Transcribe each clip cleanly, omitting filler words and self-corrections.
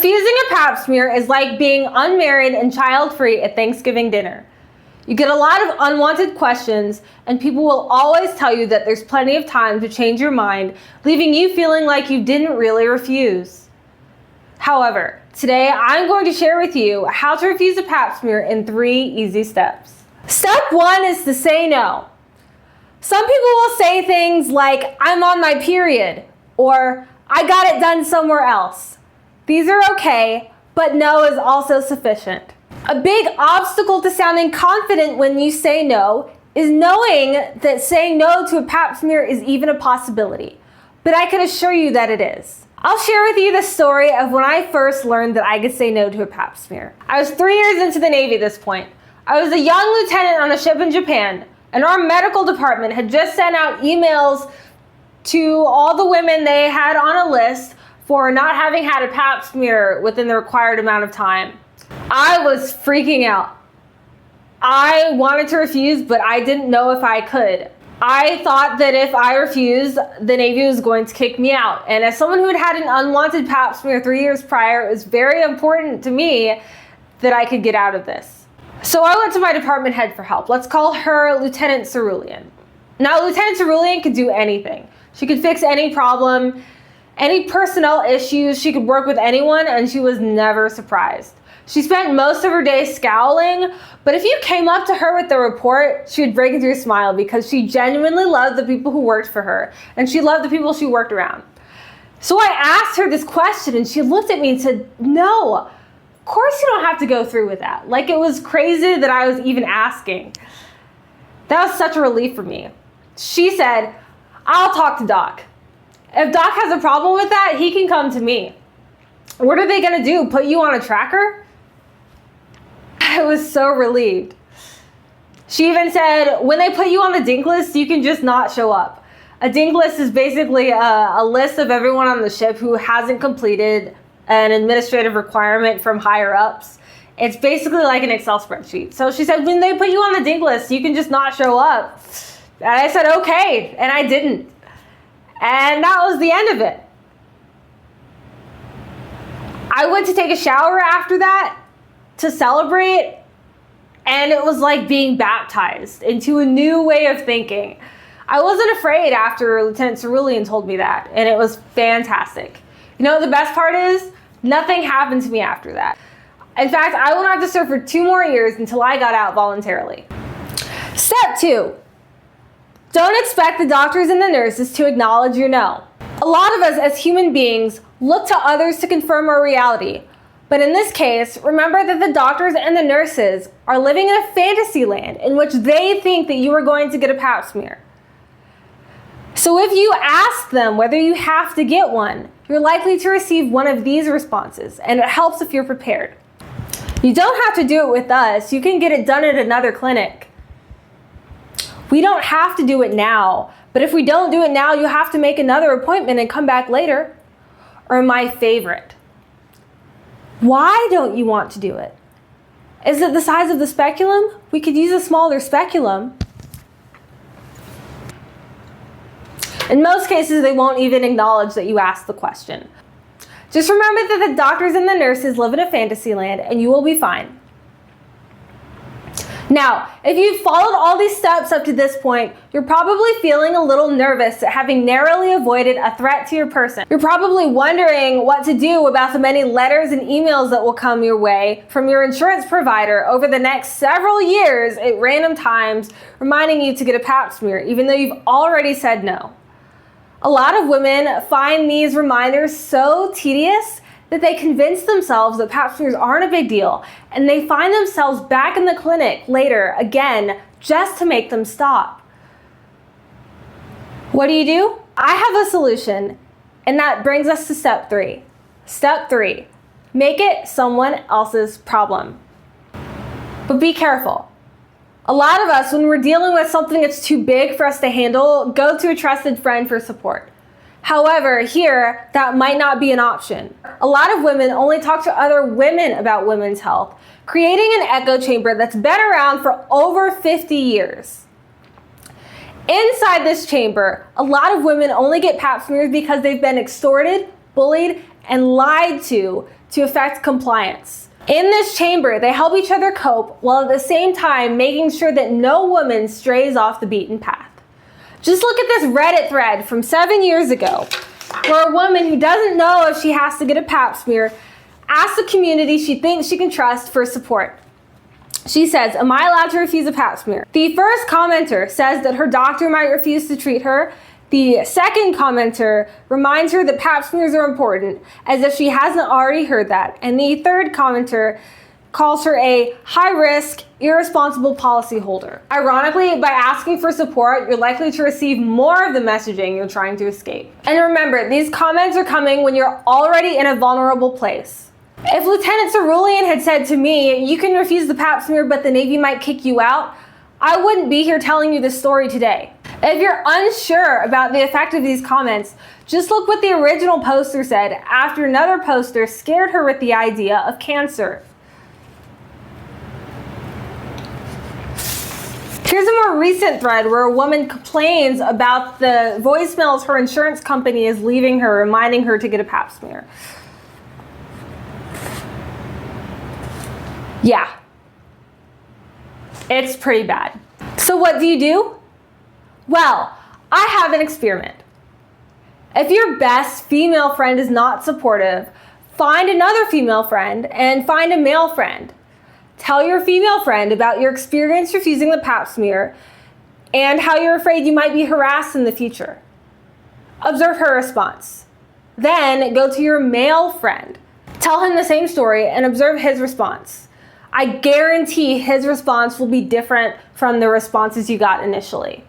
Refusing a Pap smear is like being unmarried and child-free at Thanksgiving dinner. You get a lot of unwanted questions, and people will always tell you that there's plenty of time to change your mind, leaving you feeling like you didn't really refuse. However, today I'm going to share with you how to refuse a Pap smear in 3 easy steps. Step 1 is to say no. Some people will say things like, "I'm on my period," or "I got it done somewhere else." These are okay, but no is also sufficient. A big obstacle to sounding confident when you say no is knowing that saying no to a Pap smear is even a possibility. But I can assure you that it is. I'll share with you the story of when I first learned that I could say no to a Pap smear. I was 3 years into the Navy at this point. I was a young lieutenant on a ship in Japan, and our medical department had just sent out emails to all the women they had on a list for not having had a Pap smear within the required amount of time. I was freaking out. I wanted to refuse, but I didn't know if I could. I thought that if I refused, the Navy was going to kick me out. And as someone who had had an unwanted Pap smear 3 years prior, it was very important to me that I could get out of this. So I went to my department head for help. Let's call her Lieutenant Cerulean. Now, Lieutenant Cerulean could do anything. She could fix any problem, any personnel issues. She could work with anyone, and she was never surprised. She spent most of her day scowling, but if you came up to her with the report, she would break into a smile because she genuinely loved the people who worked for her, and she loved the people she worked around. So I asked her this question, and she looked at me and said, "No, of course you don't have to go through with that." Like it was crazy that I was even asking. That was such a relief for me. She said, "I'll talk to Doc. If Doc has a problem with that, he can come to me." What are they gonna do? Put you on a tracker? I was so relieved. She even said, when they put you on the dink list, you can just not show up. A dink list is basically a list of everyone on the ship who hasn't completed an administrative requirement from higher ups. It's basically like an Excel spreadsheet. So she said, when they put you on the dink list, you can just not show up. And I said, okay, and I didn't. And that was the end of it. I went to take a shower after that to celebrate, and it was like being baptized into a new way of thinking. I wasn't afraid after Lieutenant Cerulean told me that, and it was fantastic. You know what the best part is? Nothing happened to me after that. In fact, I went out to serve for 2 more years until I got out voluntarily. Step 2. Don't expect the doctors and the nurses to acknowledge your no. A lot of us as human beings look to others to confirm our reality. But in this case, remember that the doctors and the nurses are living in a fantasy land in which they think that you are going to get a Pap smear. So if you ask them whether you have to get one, you're likely to receive one of these responses, and it helps if you're prepared. You don't have to do it with us. You can get it done at another clinic. We don't have to do it now, but if we don't do it now, you have to make another appointment and come back later. Or my favorite, why don't you want to do it? Is it the size of the speculum? We could use a smaller speculum. In most cases, they won't even acknowledge that you asked the question. Just remember that the doctors and the nurses live in a fantasy land, and you will be fine. Now, if you've followed all these steps up to this point, you're probably feeling a little nervous at having narrowly avoided a threat to your person. You're probably wondering what to do about the many letters and emails that will come your way from your insurance provider over the next several years at random times, reminding you to get a Pap smear, even though you've already said no. A lot of women find these reminders so tedious that they convince themselves that Pap smears aren't a big deal, and they find themselves back in the clinic later again just to make them stop. What do? I have a solution, and that brings us to step 3. Step 3, make it someone else's problem. But be careful. A lot of us, when we're dealing with something that's too big for us to handle, go to a trusted friend for support. However, here, that might not be an option. A lot of women only talk to other women about women's health, creating an echo chamber that's been around for over 50 years. Inside this chamber, a lot of women only get Pap smears because they've been extorted, bullied, and lied to to affect compliance. In this chamber, they help each other cope while at the same time making sure that no woman strays off the beaten path. Just look at this Reddit thread from 7 years ago, where a woman who doesn't know if she has to get a Pap smear asks the community she thinks she can trust for support. She says, "Am I allowed to refuse a Pap smear?" The first commenter says that her doctor might refuse to treat her. The second commenter reminds her that Pap smears are important, as if she hasn't already heard that. And the third commenter calls her a high-risk, irresponsible policyholder. Ironically, by asking for support, you're likely to receive more of the messaging you're trying to escape. And remember, these comments are coming when you're already in a vulnerable place. If Lieutenant Cerulean had said to me, "You can refuse the Pap smear, but the Navy might kick you out," I wouldn't be here telling you this story today. If you're unsure about the effect of these comments, just look what the original poster said after another poster scared her with the idea of cancer. Here's a more recent thread where a woman complains about the voicemails her insurance company is leaving her, reminding her to get a Pap smear. Yeah, it's pretty bad. So what do? Well, I have an experiment. If your best female friend is not supportive, find another female friend and find a male friend. Tell your female friend about your experience refusing the Pap smear and how you're afraid you might be harassed in the future. Observe her response. Then go to your male friend. Tell him the same story and observe his response. I guarantee his response will be different from the responses you got initially.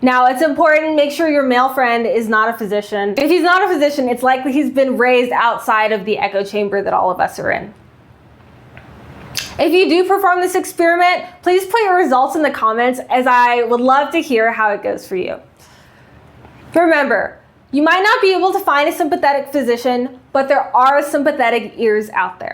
Now, it's important, make sure your male friend is not a physician. If he's not a physician, it's likely he's been raised outside of the echo chamber that all of us are in. If you do perform this experiment, please put your results in the comments, as I would love to hear how it goes for you. Remember, you might not be able to find a sympathetic physician, but there are sympathetic ears out there.